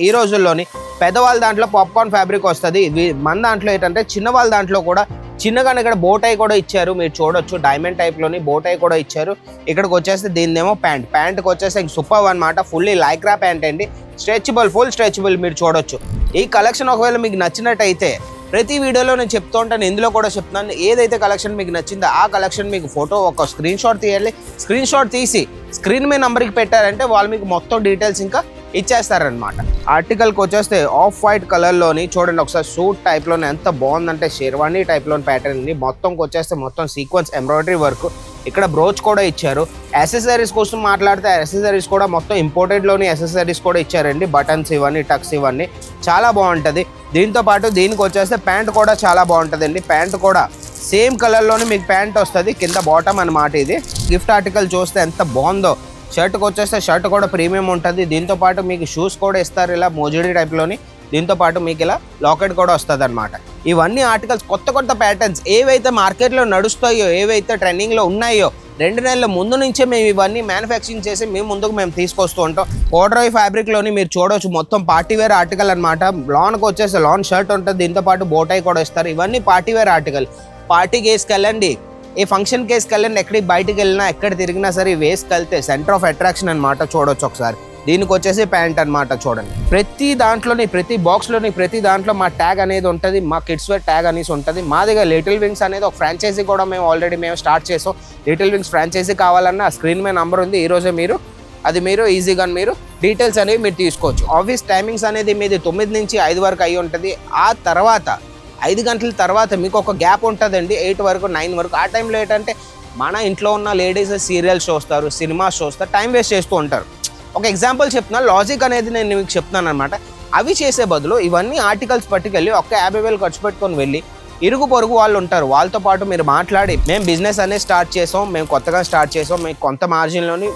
ఈ రోజుల్లోని పెద్దవాళ్ళ దాంట్లో పాప్కార్న్ ఫ్యాబ్రిక్ వస్తుంది. మన దాంట్లో ఏంటంటే చిన్నవాళ్ళ దాంట్లో కూడా చిన్నగానే ఇక్కడ బోటై కూడా ఇచ్చారు. మీరు చూడొచ్చు డైమండ్ టైప్లోని బోటై కూడా ఇచ్చారు. ఇక్కడికి వచ్చేస్తే దీనిదేమో ప్యాంట్కి వచ్చేస్తే సూపర్ అనమాట. ఫుల్లీ లైక్రా ప్యాంట్ అండి, స్ట్రెచబుల్, ఫుల్ స్ట్రెచబుల్. మీరు చూడొచ్చు ఈ కలెక్షన్ ఒకవేళ మీకు నచ్చినట్టయితే ప్రతి వీడియోలో నేను చెప్తూ ఉంటాను, ఇందులో కూడా చెప్తున్నాను. ఏదైతే కలెక్షన్ మీకు నచ్చిందో ఆ కలెక్షన్ మీకు ఫోటో ఒక స్క్రీన్ షాట్ తీయాలి. స్క్రీన్ షాట్ తీసి స్క్రీన్ మీద నెంబర్కి పెట్టారంటే వాళ్ళు మీకు మొత్తం డీటెయిల్స్ ఇంకా ఇచ్చేస్తారనమాట. ఆర్టికల్కి వచ్చేస్తే ఆఫ్ వైట్ కలర్లోని చూడండి ఒకసారి సూట్ టైప్లోనే ఎంత బాగుందంటే షెర్వానీ టైప్లోని ప్యాటర్న్ని మొత్తంకి వచ్చేస్తే మొత్తం సీక్వెన్స్ ఎంబ్రాయిడరీ వర్క్. ఇక్కడ బ్రోచ్ కూడా ఇచ్చారు. యాక్సెసరీస్ కోసం మాట్లాడితే యాక్సెసరీస్ కూడా మొత్తం ఇంపోర్టెడ్లోని యాక్సెసరీస్ కూడా ఇచ్చారండి. బటన్స్ ఇవన్నీ, టక్స్ ఇవన్నీ చాలా బాగుంటుంది. దీంతో పాటు దీనికి వచ్చేస్తే ప్యాంట్ కూడా చాలా బాగుంటుందండి. ప్యాంట్ కూడా సేమ్ కలర్లోనే మీకు ప్యాంట్ వస్తుంది, కింద బాటమ్ అనమాట. ఇది గిఫ్ట్ ఆర్టికల్ చూస్తే ఎంత బాగుందో. షర్ట్కి వచ్చేస్తే షర్ట్ కూడా ప్రీమియం ఉంటుంది. దీంతో పాటు మీకు షూస్ కూడా ఇస్తారు ఇలా మోజిడీ టైప్లోని. దీంతో పాటు మీకు ఇలా లాకెట్ కూడా వస్తుంది అనమాట. ఇవన్నీ ఆర్టికల్స్ కొత్త కొత్త ప్యాటర్న్స్ ఏవైతే మార్కెట్లో నడుస్తాయో, ఏవైతే ట్రెండింగ్లో ఉన్నాయో 2 నెలల ముందు నుంచే మేము ఇవన్నీ మ్యానుఫ్యాక్చరింగ్ చేసి మేము తీసుకొస్తూ ఉంటాం. కోడ్రాయ్ ఫ్యాబ్రిక్లోని మీరు చూడవచ్చు మొత్తం పార్టీవేర్ ఆర్టికల్ అనమాట. లాన్కి వచ్చేసి లాన్ షర్ట్ ఉంటుంది, దీంతో పాటు బోటై కూడా ఇస్తారు. ఇవన్నీ పార్టీవేర్ ఆర్టికల్. పార్టీకి వేసుకెళ్ళండి, ఏ ఫంక్షన్కి వేసుకెళ్ళండి, ఎక్కడికి బయటికి వెళ్ళినా ఎక్కడ తిరిగినా సరే వేసుకెళ్తే సెంటర్ ఆఫ్ అట్రాక్షన్ అనమాట. చూడొచ్చు ఒకసారి. దీనికి వచ్చేసి ప్యాంట్ అనమాట. చూడండి ప్రతి దాంట్లోని, ప్రతి బాక్స్లోని, ప్రతి దాంట్లో మా ట్యాగ్ అనేది ఉంటుంది. మా కిడ్స్ వేర్ ట్యాగ్ అనేసి ఉంటుంది. మా దగ్గర లిటిల్ వింగ్స్ అనేది ఒక ఫ్రాంచైజీ కూడా మేము ఆల్రెడీ స్టార్ట్ చేసాం. లిటిల్ వింగ్స్ ఫ్రాంచైజీ కావాలన్నా స్క్రీన్ మీద నంబర్ ఉంది. ఈరోజే మీరు ఈజీగా డీటెయిల్స్ అనేవి మీరు తీసుకోవచ్చు. ఆఫీస్ టైమింగ్స్ అనేది మీది 9 నుంచి 5 వరకు అయి ఉంటుంది. ఆ తర్వాత 5 గంటల తర్వాత మీకు ఒక గ్యాప్ ఉంటుందండి, 8 వరకు 9 వరకు. ఆ టైంలో ఏంటంటే మన ఇంట్లో ఉన్న లేడీస్ సీరియల్స్ చూస్తారు, సినిమాస్ చూస్తారు, టైం వేస్ట్ చేస్తూ ఉంటారు. ఒక ఎగ్జాంపుల్ చెప్తున్నా, లాజిక్ అనేది నేను మీకు చెప్తున్నాను అనమాట. అవి చేసే బదులు ఇవన్నీ ఆర్టికల్స్ పట్టుకెళ్ళి ఒక 50,000 ఖర్చు పెట్టుకొని వెళ్ళి ఇరుగు పొరుగు వాళ్ళు ఉంటారు, వాళ్ళతో పాటు మీరు మాట్లాడి మేము బిజినెస్ అనేది స్టార్ట్ చేసాం, మేము కొత్తగా స్టార్ట్ చేసాం, మీకు కొంత మార్జిన్లోని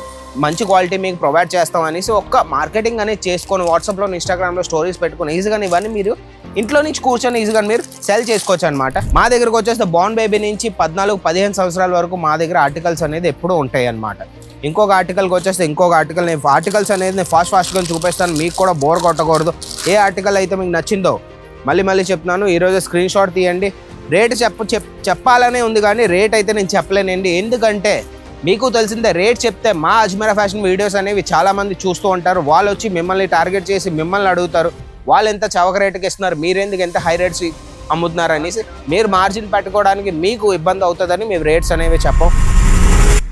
మంచి క్వాలిటీ మీకు ప్రొవైడ్ చేస్తాం అనేసి ఒక్క మార్కెటింగ్ అనేది చేసుకొని వాట్సాప్లో, ఇన్స్టాగ్రామ్లో స్టోరీస్ పెట్టుకొని ఈజీగా ఇవన్నీ మీరు ఇంట్లో నుంచి కూర్చొని ఈజీగా మీరు సెల్ చేసుకోవచ్చు అనమాట. మా దగ్గరకు వచ్చేస్తే బార్న్ బేబీ నుంచి 14-15 సంవత్సరాల వరకు మా దగ్గర ఆర్టికల్స్ అనేది ఎప్పుడూ ఉంటాయి అనమాట. ఇంకొక ఆర్టికల్కి వచ్చేస్తే ఇంకొక ఆర్టికల్, నేను ఆర్టికల్స్ అనేది నేను ఫాస్ట్గా చూపిస్తాను, మీకు కూడా బోర్ కొట్టకూడదు. ఏ ఆర్టికల్ అయితే మీకు నచ్చిందో మళ్ళీ చెప్తున్నాను, ఈరోజు స్క్రీన్ షాట్ తీయండి. రేట్ చెప్పాలనే ఉంది కానీ రేట్ అయితే నేను చెప్పలేనండి. ఎందుకంటే మీకు తెలిసిందే, రేట్ చెప్తే మా అజ్మీరా ఫ్యాషన్ వీడియోస్ అనేవి చాలామంది చూస్తూ ఉంటారు. వాళ్ళు వచ్చి మిమ్మల్ని టార్గెట్ చేసి మిమ్మల్ని అడుగుతారు, వాళ్ళు ఎంత చవక రేటుకి ఇస్తున్నారు, మీరెందుకు ఎంత హై రేట్స్ అమ్ముతున్నారు అనేసి. మీరు మార్జిన్ పెట్టుకోవడానికి మీకు ఇబ్బంది అవుతుందని మేము రేట్స్ అనేవి చెప్పం.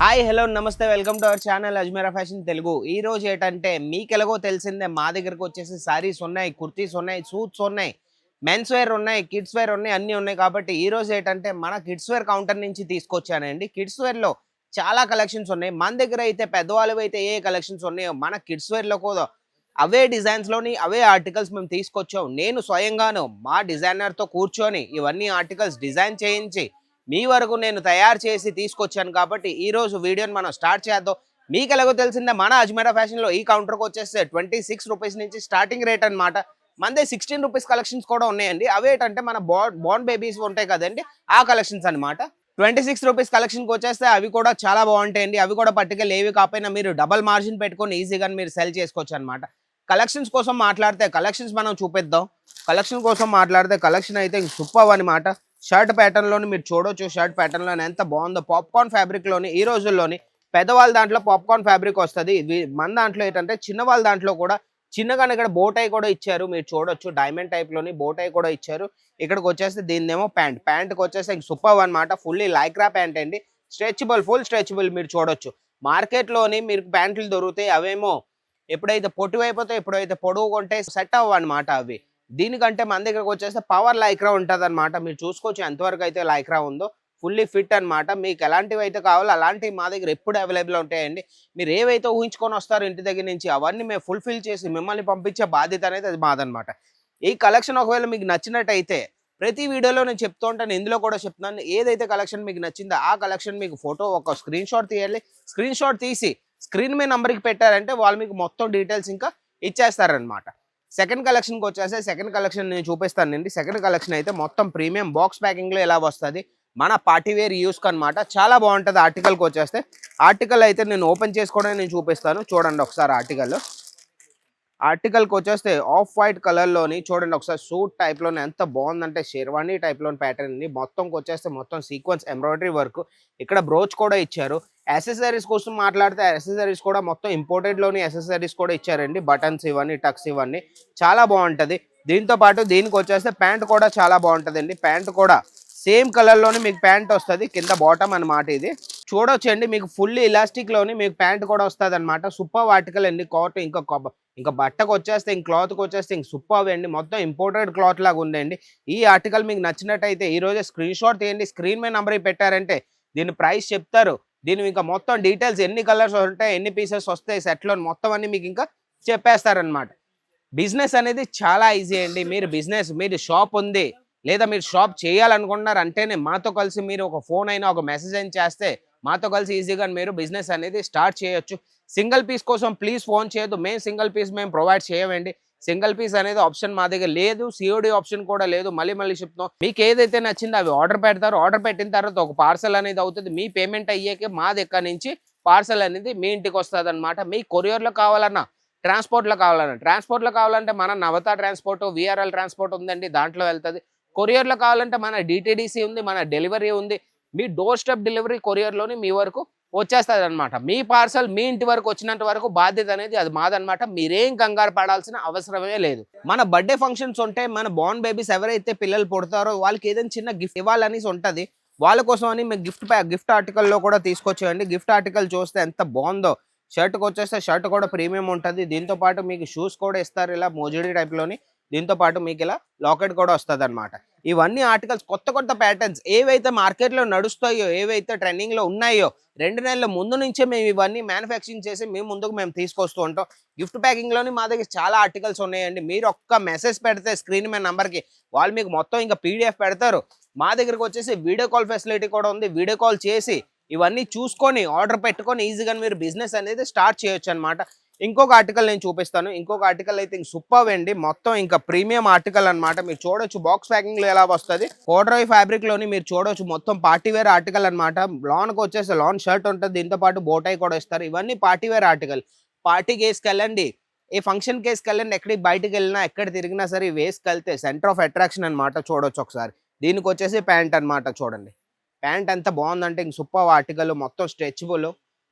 హాయ్, హలో, నమస్తే, welcome to our channel Ajmeera fashion Telugu. ఈ రోజు ఏంటంటే మీకు ఎలాగో తెలిసిందే, మా దగ్గరకు వచ్చేసి సారీస్ ఉన్నాయి, కుర్తీస్ ఉన్నాయి, సూట్స్ ఉన్నాయి, మెన్స్ వేర్ ఉన్నాయి, కిడ్స్ వేర్ ఉన్నాయి, అన్నీ ఉన్నాయి. కాబట్టి ఈ రోజు ఏంటంటే మన కిడ్స్ వేర్ కౌంటర్ నుంచి తీసుకొచ్చానండి. కిడ్స్ వేర్లో చాలా కలెక్షన్స్ ఉన్నాయి. మన దగ్గర అయితే పెద్దవాళ్ళు అయితే ఏ కలెక్షన్స్ ఉన్నాయో మన కిడ్స్ వేర్లో కూడా అవే డిజైన్స్లోని అవే ఆర్టికల్స్ మేము తీసుకొచ్చాం. నేను స్వయంగాను మా డిజైనర్తో కూర్చొని ఇవన్నీ ఆర్టికల్స్ డిజైన్ చేయించి మీ వరకు నేను తయారు చేసి తీసుకొచ్చాను. కాబట్టి ఈరోజు వీడియోని మనం స్టార్ట్ చేద్దాం. మీకు ఎలాగో తెలిసిందే, మన అజ్మీరా ఫ్యాషన్లో ఈ కౌంటర్కి వచ్చేస్తే 26 రూపీస్ నుంచి స్టార్టింగ్ రేట్ అనమాట. మనదే 16 రూపీస్ కలెక్షన్స్ కూడా ఉన్నాయండి. అవేంటంటే మన బార్న్ బేబీస్ ఉంటాయి కదండి, ఆ కలెక్షన్స్ అనమాట. 26 రూపీస్ కలెక్షన్కి వచ్చేస్తే అవి కూడా చాలా బాగుంటాయండి. అవి కూడా పట్టుకెళ్ళి ఏవి కాకపోయినా మీరు డబల్ మార్జిన్ పెట్టుకొని ఈజీగా మీరు సెల్ చేసుకోవచ్చు అనమాట. కలెక్షన్స్ కోసం మాట్లాడితే కలెక్షన్స్ మనం చూపిద్దాం. కలెక్షన్ కోసం మాట్లాడితే కలెక్షన్ అయితే సూపర్ అనమాట. షర్ట్ ప్యాటర్న్లోని మీరు చూడొచ్చు, షర్ట్ ప్యాటర్న్లోని ఎంత బాగుందో. పాప్కార్న్ ఫ్యాబ్రిక్లోని ఈ రోజుల్లోని పెద్దవాళ్ళ దాంట్లో పాప్కార్న్ ఫ్యాబ్రిక్ వస్తుంది. మన దాంట్లో ఏంటంటే చిన్నవాళ్ళ దాంట్లో కూడా చిన్నగానే ఇక్కడ బోటై కూడా ఇచ్చారు. మీరు చూడొచ్చు డైమండ్ టైప్లోని బోటై కూడా ఇచ్చారు. ఇక్కడికి వచ్చేస్తే దీనిదేమో ప్యాంట్కి వచ్చేస్తే సూపర్ అనమాట. ఫుల్లీ లైక్రా ప్యాంట్ అండి, స్ట్రెచబుల్, ఫుల్ స్ట్రెచబుల్. మీరు చూడొచ్చు మార్కెట్లోని మీరు ప్యాంట్లు దొరుకుతాయి, అవేమో ఎప్పుడైతే పొట్టు అయిపోతాయి, ఎప్పుడైతే పొడవు కొంటే సెట్ అవ్వనమాట అవి. దీనికంటే మన దగ్గరకు వచ్చేస్తే పవర్ లైక్రా ఉంటుంది అనమాట. మీరు చూసుకోవచ్చు ఎంతవరకు అయితే లైక్రా ఉందో, ఫుల్లీ ఫిట్ అనమాట. మీకు ఎలాంటివి అయితే కావాలో అలాంటివి మా దగ్గర ఎప్పుడు అవైలబుల్ ఉంటాయండి. మీరు ఏవైతే ఊహించుకొని వస్తారో ఇంటి దగ్గర నుంచి అవన్నీ మేము ఫుల్ఫిల్ చేసి మిమ్మల్ని పంపించే బాధ్యత అనేది అది మాదనమాట. ఈ కలెక్షన్ ఒకవేళ మీకు నచ్చినట్టయితే ప్రతి వీడియోలో నేను చెప్తూ ఉంటాను, ఇందులో కూడా చెప్తున్నాను. ఏదైతే కలెక్షన్ మీకు నచ్చిందో ఆ కలెక్షన్ మీకు ఫోటో ఒక స్క్రీన్ షాట్ తీయాలి. స్క్రీన్ షాట్ తీసి స్క్రీన్ మీద నెంబర్కి పెట్టారంటే వాళ్ళు మీకు మొత్తం డీటెయిల్స్ ఇంకా ఇచ్చేస్తారనమాట. సెకండ్ కలెక్షన్కి వచ్చేస్తే సెకండ్ కలెక్షన్ నేను చూపిస్తానండి. సెకండ్ కలెక్షన్ అయితే మొత్తం ప్రీమియం బాక్స్ ప్యాకింగ్లో ఎలా వస్తుంది, మన పార్టీవేర్ యూస్కి అనమాట. చాలా బాగుంటుంది. ఆర్టికల్కి వచ్చేస్తే ఆర్టికల్ అయితే నేను ఓపెన్ చేసుకోవడానికి నేను చూపిస్తాను. చూడండి ఒకసారి ఆర్టికల్. ఆర్టికల్కి వచ్చేస్తే ఆఫ్ వైట్ కలర్లోని చూడండి ఒకసారి సూట్ టైప్లోనే ఎంత బాగుందంటే షెర్వానీ టైప్లోని ప్యాటర్న్ని మొత్తంకి వచ్చేస్తే మొత్తం సీక్వెన్స్ ఎంబ్రాయిడరీ వర్క్ ఇక్కడ బ్రోచ్ కూడా ఇచ్చారు. యాక్సెసరీస్ కోసం మాట్లాడితే యాక్సెసరీస్ కూడా మొత్తం ఇంపోర్టెడ్లోని యాక్సెసరీస్ కూడా ఇచ్చారండి. బటన్స్ ఇవన్నీ టక్స్ ఇవన్నీ చాలా బాగుంటుంది. దీంతో పాటు దీనికి వచ్చేస్తే ప్యాంట్ కూడా చాలా బాగుంటుందండి. ప్యాంట్ కూడా సేమ్ కలర్లోని మీకు ప్యాంట్ వస్తుంది, కింద బాటమ్ అనమాట. ఇది చూడొచ్చండి మీకు ఫుల్లీ ఇలాస్టిక్లోని మీకు ప్యాంట్ కూడా వస్తుంది అనమాట. సూపర్ ఆర్టికల్ అండి. కాటన్ ఇంకా బట్టకు వచ్చేస్తే ఇంక క్లాత్కి వచ్చేస్తే ఇంక సూపర్ అండి. మొత్తం ఇంపోర్టెడ్ క్లాత్ లాగా ఉందండి. ఈ ఆర్టికల్ మీకు నచ్చినట్టయితే ఈ రోజే స్క్రీన్ షాట్ తీయండి. స్క్రీన్ మీద నెంబర్ పెట్టారంటే దీని ప్రైస్ చెప్తారు. దీని ఇంకా మొత్తం డీటెయిల్స్ ఎన్ని కలర్స్ ఉంటాయి, ఎన్ని పీసెస్ వస్తాయి, సెట్లో మొత్తం అన్ని మీకు ఇంకా చెప్పేస్తారనమాట. బిజినెస్ అనేది చాలా ఈజీ అండి. మీరు షాప్ ఉంది లేదా మీరు షాప్ చేయాలనుకుంటున్నారు అంటేనే మాతో కలిసి మీరు ఒక ఫోన్ అయినా ఒక మెసేజ్ అయినా చేస్తే మాతో కలిసి ఈజీగా మీరు బిజినెస్ అనేది స్టార్ట్ చేయొచ్చు. సింగిల్ పీస్ కోసం ప్లీజ్ ఫోన్ చేయొద్దు. సింగిల్ పీస్ మేము ప్రొవైడ్ చేయమండి. సింగిల్ పీస్ అనేది ఆప్షన్ మా దగ్గర లేదు. సిఓడి ఆప్షన్ కూడా లేదు. మళ్ళీ చెప్తాం, మీకు ఏదైతే నచ్చిందో అవి ఆర్డర్ పెడతారు. ఆర్డర్ పెట్టిన తర్వాత ఒక పార్సల్ అనేది అవుతుంది. మీ పేమెంట్ అయ్యాకే మా దగ్గర నుంచి పార్సల్ అనేది మీ ఇంటికి వస్తుంది అనమాట. మీ కొరియర్లో కావాలన్నా ట్రాన్స్పోర్ట్లో కావాలంటే మన నవత ట్రాన్స్పోర్ట్, విఆర్ఎల్ ట్రాన్స్పోర్ట్ ఉందండి, దాంట్లో వెళ్తుంది. కొరియర్లో కావాలంటే మన డిటిడిసి ఉంది, మన డెలివరీ ఉంది. మీ డోర్ స్టెప్ డెలివరీ కొరియర్లోని మీ వరకు వచ్చేస్తుంది అనమాట. మీ పార్సల్ మీ ఇంటి వరకు వచ్చినంత వరకు బాధ్యత అనేది అది మాదనమాట. మీరేం కంగారు పడాల్సిన అవసరమే లేదు. మన బర్త్డే ఫంక్షన్స్ ఉంటే మన బోర్న్ బేబీస్ ఎవరైతే పిల్లలు పుడతారో వాళ్ళకి ఏదైనా చిన్న గిఫ్ట్ ఇవ్వాలనేసి ఉంటుంది. వాళ్ళ కోసం అని మేము గిఫ్ట్ ఆర్టికల్లో కూడా తీసుకొచ్చేయండి. గిఫ్ట్ ఆర్టికల్ చూస్తే ఎంత బాగుందో. షర్ట్కి వచ్చేస్తే షర్ట్ కూడా ప్రీమియం ఉంటుంది. దీంతో పాటు మీకు షూస్ కూడా ఇస్తారు ఇలా మోజుడి టైప్లోని. దీంతో పాటు మీకు ఇలా లాకెట్ కూడా వస్తుంది అనమాట. ఇవన్నీ ఆర్టికల్స్ కొత్త ప్యాటర్న్స్ ఏవైతే మార్కెట్లో నడుస్తాయో, ఏవైతే ట్రెండింగ్లో ఉన్నాయో 2 నెలల ముందు నుంచే మేము ఇవన్నీ మ్యానుఫ్యాక్చరింగ్ చేసి మేము తీసుకొస్తూ ఉంటాం. గిఫ్ట్ ప్యాకింగ్లోని మా దగ్గర చాలా ఆర్టికల్స్ ఉన్నాయండి. మీరు ఒక్క మెసేజ్ పెడితే స్క్రీన్ మీద నెంబర్కి వాళ్ళు మీకు మొత్తం ఇంకా పీడిఎఫ్ పెడతారు. మా దగ్గరకు వచ్చేసి వీడియో కాల్ ఫెసిలిటీ కూడా ఉంది. వీడియో కాల్ చేసి ఇవన్నీ చూసుకొని ఆర్డర్ పెట్టుకొని ఈజీగా మీరు బిజినెస్ అనేది స్టార్ట్ చేయొచ్చు అనమాట. ఇంకొక ఆర్టికల్ నేను చూపిస్తాను. ఇంకొక ఆర్టికల్ అయితే సూపర్ అండి. మొత్తం ఇంకా ప్రీమియం ఆర్టికల్ అనమాట. మీరు చూడొచ్చు బాక్స్ ప్యాకింగ్ లో ఎలా వస్తుంది. కోడ్రాయ్ ఫ్యాబ్రిక్ లోని మీరు చూడొచ్చు మొత్తం పార్టీ వేర్ ఆర్టికల్ అనమాట. లాన్కి వచ్చేసి లాన్ షర్ట్ ఉంటుంది, దీంతో పాటు బోటాయి కూడా ఇస్తారు. ఇవన్నీ పార్టీ వేర్ ఆర్టికల్. పార్టీకి వేసుకెళ్ళండి, ఏ ఫంక్షన్ కేసుకి వెళ్ళండి, ఎక్కడికి బయటకు వెళ్ళినా ఎక్కడ తిరిగినా సరే వేసుకెళ్తే సెంటర్ ఆఫ్ అట్రాక్షన్ అనమాట. చూడొచ్చు ఒకసారి. దీనికి వచ్చేసి ప్యాంట్ అనమాట. చూడండి ప్యాంట్ ఎంత బాగుందంటే ఇంక సూపర్ ఆర్టికల్. మొత్తం స్ట్రెచబుల్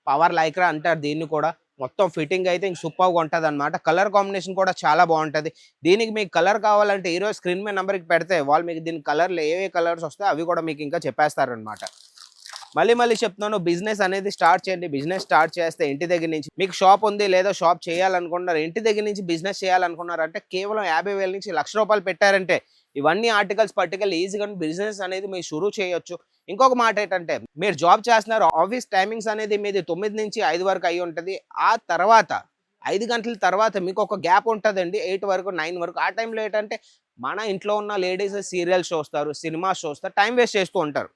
పవర్ లైక్రా అంటారు దీన్ని కూడా. మొత్తం ఫిట్టింగ్ అయితే ఇంక సూపర్గా ఉంటుంది అనమాట. కలర్ కాంబినేషన్ కూడా చాలా బాగుంటుంది. దీనికి మీకు కలర్ కావాలంటే ఈరోజు స్క్రీన్ మీద నెంబర్కి పెడితే వాళ్ళు మీకు దీని కలర్లు ఏ కలర్స్ వస్తాయి అవి కూడా మీకు ఇంకా చెప్పేస్తారనమాట. మళ్ళీ చెప్తున్నాను, బిజినెస్ అనేది స్టార్ట్ చేయండి. బిజినెస్ స్టార్ట్ చేస్తే ఇంటి దగ్గర నుంచి మీకు షాప్ ఉంది లేదా షాప్ చేయాలనుకున్నారు, ఇంటి దగ్గర నుంచి బిజినెస్ చేయాలనుకున్నారంటే కేవలం 50,000 నుంచి ₹1,00,000 పెట్టారంటే ఇవన్నీ ఆర్టికల్స్ పట్టుకెళ్ళి ఈజీగా బిజినెస్ అనేది మీరు షురూ చేయొచ్చు. ఇంకొక మాట ఏంటంటే మీరు జాబ్ చేస్తున్నారు, ఆఫీస్ టైమింగ్స్ అనేది మీది 9 నుంచి 5 వరకు అయి ఉంటుంది. ఆ తర్వాత 5 గంటల తర్వాత మీకు ఒక గ్యాప్ ఉంటుందండి, 8 వరకు 9 వరకు. ఆ టైంలో ఏంటంటే మన ఇంట్లో ఉన్న లేడీస్ సీరియల్స్ చూస్తారు, సినిమాస్ చూస్తారు, టైం వేస్ట్ చేస్తూ ఉంటారు.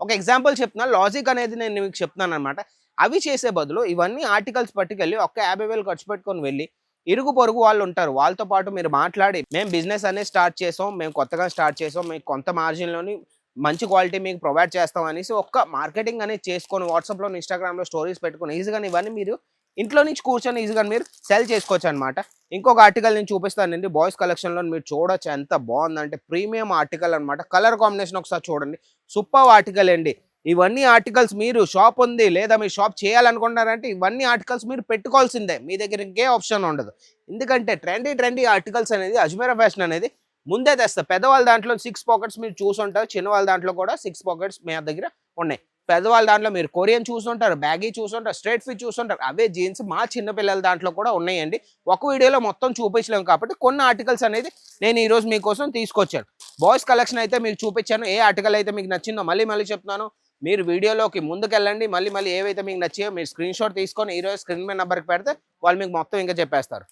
ఒక ఎగ్జాంపుల్ చెప్తున్నాను, లాజిక్ అనేది నేను మీకు చెప్తున్నాను అనమాట. అవి చేసే బదులు ఇవన్నీ ఆర్టికల్స్ పట్టుకెళ్ళి ఒక్క 50,000 ఖర్చు పెట్టుకొని వెళ్ళి ఇరుగు పొరుగు వాళ్ళు ఉంటారు, వాళ్ళతో పాటు మీరు మాట్లాడి మేము బిజినెస్ అనేది స్టార్ట్ చేసాం, మేము కొత్తగా స్టార్ట్ చేసాం, మీకు కొంత మార్జిన్లోని మంచి క్వాలిటీ మీకు ప్రొవైడ్ చేస్తాం అనేసి ఒక్క మార్కెటింగ్ అనేది చేసుకొని వాట్సాప్లో ఇన్స్టాగ్రామ్లో స్టోరీస్ పెట్టుకొని ఈజీగా ఇవన్నీ మీరు ఇంట్లో నుంచి కూర్చొని ఈజీగా మీరు సెల్ చేసుకోవచ్చు అనమాట. ఇంకొక ఆర్టికల్ నేను చూపిస్తానండి. బాయ్స్ కలెక్షన్లో మీరు చూడొచ్చు ఎంత బాగుందంటే ప్రీమియం ఆర్టికల్ అనమాట. కలర్ కాంబినేషన్ ఒకసారి చూడండి, సూపర్ ఆర్టికల్ అండి. ఇవన్నీ ఆర్టికల్స్ మీరు షాప్ ఉంది లేదా మీరు షాప్ చేయాలనుకుంటున్నారంటే ఇవన్నీ ఆర్టికల్స్ మీరు పెట్టుకోవాల్సిందే. మీ దగ్గర ఇంకే ఆప్షన్ ఉండదు. ఎందుకంటే ట్రెండీ ఆర్టికల్స్ అనేది అజ్మీరా ఫ్యాషన్ అనేది ముందే తెస్తారు. పెద్దవాళ్ళ దాంట్లో 6 పాకెట్స్ మీరు చూసుంటారు, చిన్న వాళ్ళ దాంట్లో కూడా 6 పాకెట్స్ మీ దగ్గర ఉన్నాయి. పెద్దవాళ్ళ దాంట్లో మీరు కొరియన్ చూసుంటారు, బ్యాగీ చూసుంటారు, స్ట్రైట్ ఫిట్ చూసుంటారు, అవే జీన్స్ మా చిన్నపిల్లల దాంట్లో కూడా ఉన్నాయండి. ఒక వీడియోలో మొత్తం చూపించలేము కాబట్టి కొన్ని ఆర్టికల్స్ అనేది నేను ఈరోజు మీకోసం తీసుకొచ్చాను. బాయ్స్ కలెక్షన్ అయితే మీకు చూపించాను. ఏ ఆర్టికల్ అయితే మీకు నచ్చిందో మళ్ళీ చెప్తున్నాను, మీరు వీడియోలోకి ముందుకెళ్ళండి. మళ్ళీ ఏవైతే మీకు నచ్చాయో మీరు స్క్రీన్ షాట్ తీసుకొని ఈరోజు స్క్రీన్ మీద నెంబర్కి పెడితే వాళ్ళు మీకు మొత్తం ఇంకా చెప్పేస్తారు.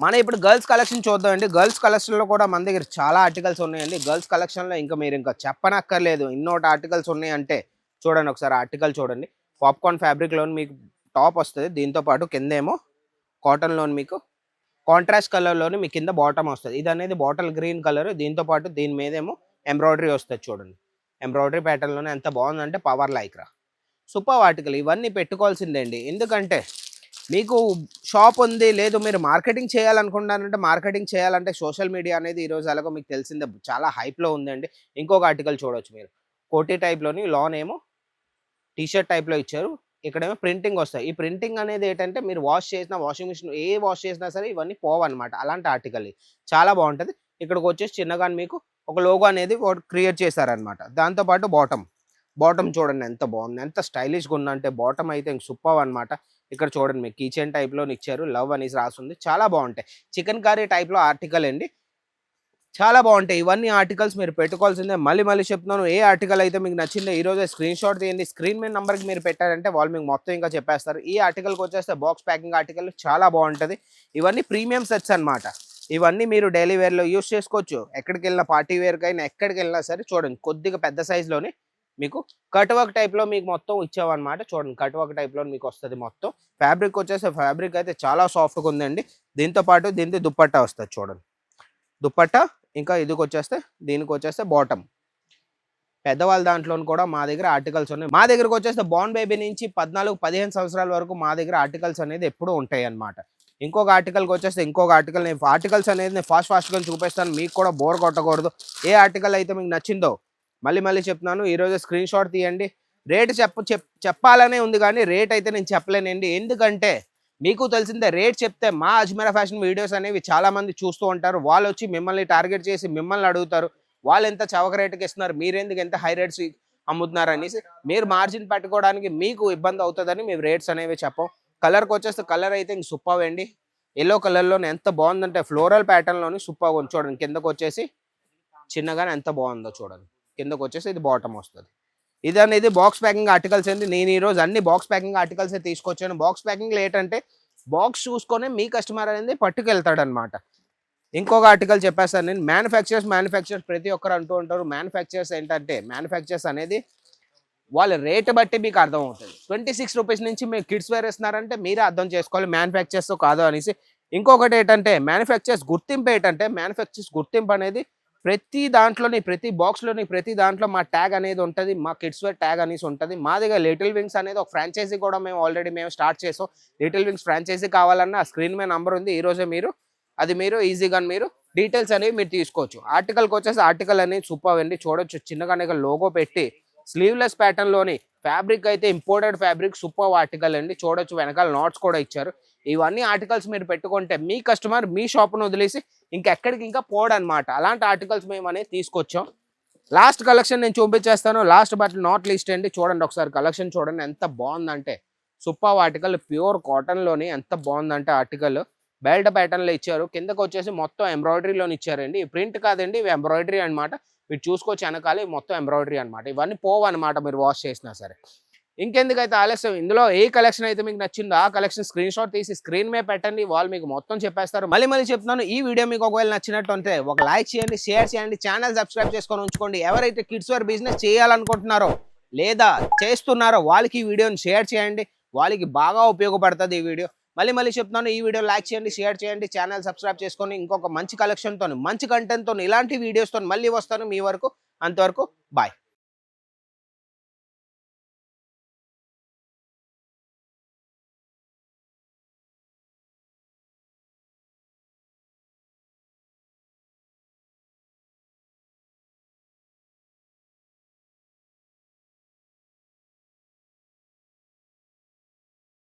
మనం ఇప్పుడు గర్ల్స్ కలెక్షన్ చూద్దామండి. గర్ల్స్ కలెక్షన్లో కూడా మన దగ్గర చాలా ఆర్టికల్స్ ఉన్నాయండి. గర్ల్స్ కలెక్షన్లో ఇంకా మీరు ఇంకా చెప్పనక్కర్లేదు, ఇన్నోటి ఆర్టికల్స్ ఉన్నాయంటే చూడండి. ఒకసారి ఆర్టికల్ చూడండి. పాప్కార్న్ ఫ్యాబ్రిక్లో మీకు టాప్ వస్తుంది, దీంతోపాటు కిందేమో కాటన్లోని మీకు కాంట్రాస్ట్ కలర్లోని మీ కింద బాటమ్ వస్తుంది. ఇది అనేది బాటిల్ గ్రీన్ కలర్, దీంతోపాటు దీని మీదేమో ఎంబ్రాయిడరీ వస్తుంది. చూడండి ఎంబ్రాయిడరీ ప్యాటర్న్లోనే ఎంత బాగుందంటే పవర్ లైక్రా సూపర్ ఆర్టికల్. ఇవన్నీ పెట్టుకోవాల్సిందే అండి. ఎందుకంటే మీకు షాప్ ఉంది, లేదు మీరు మార్కెటింగ్ చేయాలనుకుంటున్నారంటే, మార్కెటింగ్ చేయాలంటే సోషల్ మీడియా అనేది ఈరోజు ఎలాగో మీకు తెలిసిందే చాలా హైప్‌లో ఉందండి. ఇంకొక ఆర్టికల్ చూడొచ్చు మీరు. కోటీ టైప్‌లోని లోనేమో టీ షర్ట్ టైప్‌లో ఇచ్చారు. ఇక్కడేమో ప్రింటింగ్ వస్తాయి. ఈ ప్రింటింగ్ అనేది ఏంటంటే మీరు వాష్ చేసిన వాషింగ్ మిషన్ వాష్ చేసినా సరే ఇవన్నీ పోవన్నమాట. అలాంటి ఆర్టికల్ ఇది. చాలా బావుంటది. ఇక్కడికొచ్చేసి చిన్నగా మీకు ఒక లోగో అనేది క్రియేట్ చేశారన్నమాట. దాంతో పాటు బాటమ్ చూడండి ఎంత బాగుంది. ఎంత స్టైలిష్‌గా ఉందంటే బాటమ్ అయితే సూపర్బ్ అన్నమాట. ఇక్కడ చూడండి మీకు కీ చైన్ టైప్‌లోని ఇచ్చారు. లవ్ అనేసి రాసుంది. చాలా బాగుంటాయి. చికెన్ కర్రీ టైప్‌లో ఆర్టికల్ అండి. చాలా బాగుంటాయి. ఇవన్నీ ఆర్టికల్స్ మీరు పెట్టుకోవాల్సిందే. మళ్ళీ చెప్తున్నాను. ఏ ఆర్టికల్ అయితే మీకు నచ్చిందో ఈరోజే స్క్రీన్ షాట్ తీయండి. స్క్రీన్ మీద నంబర్‌కి మీరు పెట్టారంటే వాళ్ళు మీకు మొత్తం ఇంకా చెప్పేస్తారు. ఈ ఆర్టికల్‌కి వచ్చేస్తే బాక్స్ ప్యాకింగ్ ఆర్టికల్ చాలా బాగుంటది. ఇవన్నీ ప్రీమియం సెట్స్ అన్నమాట. ఇవన్నీ మీరు డైలీ వేర్‌లో యూజ్ చేసుకోవచ్చు. ఎక్కడికెళ్ళినా పార్టీ వేర్‌కైనా ఎక్కడికెళ్ళినా సరే చూడండి కొద్దిగా పెద్ద సైజ్‌లోనే మీకు కట్ వర్క్ టైప్‌లో మీకు మొత్తం ఇచ్చామన్నమాట. చూడండి కట్ వర్క్ టైప్‌లో మీకు వస్తది మొత్తం. ఫ్యాబ్రిక్ వచ్చేసి ఫ్యాబ్రిక్ అయితే చాలా సాఫ్ట్‌గా ఉందండి. దీంతో పాటు దీనికి దుపట్టా వస్తది చూడండి. దుపట్టా ఇంకా దీనికొచ్చేస్తే బాటమ్. పెద్దవాళ్ళ దాంట్లోను కూడా మా దగ్గర ఆర్టికల్స్ ఉన్నాయి. మా దగ్గరకు వచ్చేస్తే బార్న్ బేబీ నుంచి 14, 15 సంవత్సరాల వరకు మా దగ్గర ఆర్టికల్స్ అనేది ఎప్పుడూ ఉంటాయి అన్నమాట. ఇంకొక ఆర్టికల్ నేను ఆర్టికల్స్ అనేది నేను ఫాస్ట్‌గా చూపిస్తాను. మీకు కూడా బోర్ కొట్టకూడదు. ఏ ఆర్టికల్ అయితే మీకు నచ్చిందో మళ్ళీ చెప్తున్నాను. ఈరోజు స్క్రీన్ షాట్ తీయండి. రేట్ చెప్పాలనే ఉంది కానీ రేట్ అయితే నేను చెప్పలేనండి. ఎందుకంటే మీకు తెలిసిందే రేట్ చెప్తే మా అజ్మీరా ఫ్యాషన్ వీడియోస్ అనేవి చాలా మంది చూస్తూ ఉంటారు. వాళ్ళు వచ్చి మిమ్మల్ని టార్గెట్ చేసి మిమ్మల్ని అడుగుతారు. వాళ్ళు ఎంత చవక రేటుకి ఇస్తున్నారు, మీరెందుకు ఎంత హై రేట్స్ అమ్ముతున్నారు అనేసి మీరు మార్జిన్ పెట్టుకోవడానికి మీకు ఇబ్బంది అవుతుందని మేము రేట్స్ అనేవి చెప్పం. కలర్కి వచ్చేస్తే కలర్ అయితే ఇంక సూపర్ అండి. ఎల్లో కలర్లోనే ఎంత బాగుందంటే ఫ్లోరల్ ప్యాటర్న్లోని సూపర్ ఉంది. చూడండి కిందకు వచ్చేసి చిన్నగానే ఎంత బాగుందో చూడండి. కిందకు వచ్చేసి ఇది బాటమ్ వస్తుంది. ఇది అనేది బాక్స్ ప్యాకింగ్ ఆర్టికల్స్ అండి. నేను ఈరోజు అన్ని బాక్స్ ప్యాకింగ్ ఆర్టికల్స్ తీసుకొచ్చాను. బాక్స్ ప్యాకింగ్లో ఏంటంటే బాక్స్ చూసుకొని మీ కస్టమర్ అనేది పట్టుకెళ్తాడనమాట. ఇంకొక ఆర్టికల్ చెప్పేస్తాను నేను. మ్యానుఫ్యాక్చరర్స్ ప్రతి ఒక్కరు అంటూ ఉంటారు. మ్యానుఫ్యాక్చరర్స్ అనేది వాళ్ళ రేట్ బట్టి మీకు అర్థం అవుతుంది. 26 రూపీస్ నుంచి మీరు కిడ్స్ వేర్ ఇస్తున్నారంటే మీరే అర్థం చేసుకోవాలి మ్యానుఫ్యాక్చరర్స్ కాదు అనేసి. ఇంకొకటి ఏంటంటే మ్యానుఫ్యాక్చరర్స్ గుర్తింపు అనేది ప్రతి దాంట్లోని ప్రతి బాక్స్లోని ప్రతి దాంట్లో మా ట్యాగ్ అనేది ఉంటుంది. మా కిడ్స్ వేర్ ట్యాగ్ అనేసి ఉంటుంది. మా దగ్గర లిటిల్ వింగ్స్ అనేది ఒక ఫ్రాంచైజీ కూడా ఆల్రెడీ స్టార్ట్ చేసాం. లిటిల్ వింగ్స్ ఫ్రాంచైజీ కావాలన్నా స్క్రీన్ మీద నంబర్ ఉంది. ఈరోజే మీరు ఈజీగా డీటెయిల్స్ అనేవి మీరు తీసుకోవచ్చు. ఆర్టికల్కి వచ్చేసి ఆర్టికల్ అనేది సూపర్ అండి. చూడొచ్చు చిన్నగానే లోగో పెట్టి స్లీవ్లెస్ ప్యాటర్న్లోని ఫ్యాబ్రిక్ అయితే ఇంపోర్టెడ్ ఫ్యాబ్రిక్ సూపర్ ఆర్టికల్ అండి. చూడొచ్చు వెనకాల నాట్స్ కూడా ఇచ్చారు. ఇవన్నీ ఆర్టికల్స్ మీరు పెట్టుకుంటే మీ కస్టమర్ మీ షాప్ను వదిలేసి ఇంకెక్కడికి ఇంకా పోడనమాట. అలాంటి ఆర్టికల్స్ మేము అనేది తీసుకొచ్చాం. లాస్ట్ కలెక్షన్ నేను చూపించేస్తాను. లాస్ట్ బట్ నాట్ లీస్ట్ అండి. చూడండి ఒకసారి కలెక్షన్ చూడండి ఎంత బాగుందంటే సూపర్ ఆర్టికల్. ప్యూర్ కాటన్లోని ఎంత బాగుందంటే ఆర్టికల్ బెల్ట్ ప్యాటర్న్లో ఇచ్చారు. కిందకు వచ్చేసి మొత్తం ఎంబ్రాయిడరీలోని ఇచ్చారండి. ప్రింట్ కాదండి, ఇవి ఎంబ్రాయిడరీ అనమాట. మీరు చూసుకోవచ్చు వెనకాల మొత్తం ఎంబ్రాయిడరీ అనమాట. ఇవన్నీ పోవన్నమాట మీరు వాష్ చేసినా సరే. ఇంకెందుకైతే ఆలస్యం, ఇందులో ఏ కలెక్షన్ అయితే మీకు నచ్చిందో ఆ కలెక్షన్ స్క్రీన్ షాట్ తీసి స్క్రీన్ మీద పెట్టండి. వాళ్ళు మీకు మొత్తం చెప్పేస్తారు. మళ్ళీ చెప్తున్నాను, ఈ వీడియో మీకు ఒకవేళ నచ్చినట్టు అంటే ఒక లైక్ చేయండి, షేర్ చేయండి, ఛానల్ సబ్స్క్రైబ్ చేసుకొని ఉంచుకోండి. ఎవరైతే కిడ్స్ వేర్ బిజినెస్ చేయాలనుకుంటున్నారో లేదా చేస్తున్నారో వాళ్ళకి ఈ వీడియోని షేర్ చేయండి. వాళ్ళకి బాగా ఉపయోగపడుతుంది ఈ వీడియో. మళ్ళీ చెప్తున్నాను, ఈ వీడియో లైక్ చేయండి, షేర్ చేయండి, ఛానల్ సబ్స్క్రైబ్ చేసుకొని ఇంకొక మంచి కలెక్షన్తో మంచి కంటెంట్తో ఇలాంటి వీడియోస్తో మళ్ళీ వస్తాను మీ వరకు. అంతవరకు బాయ్.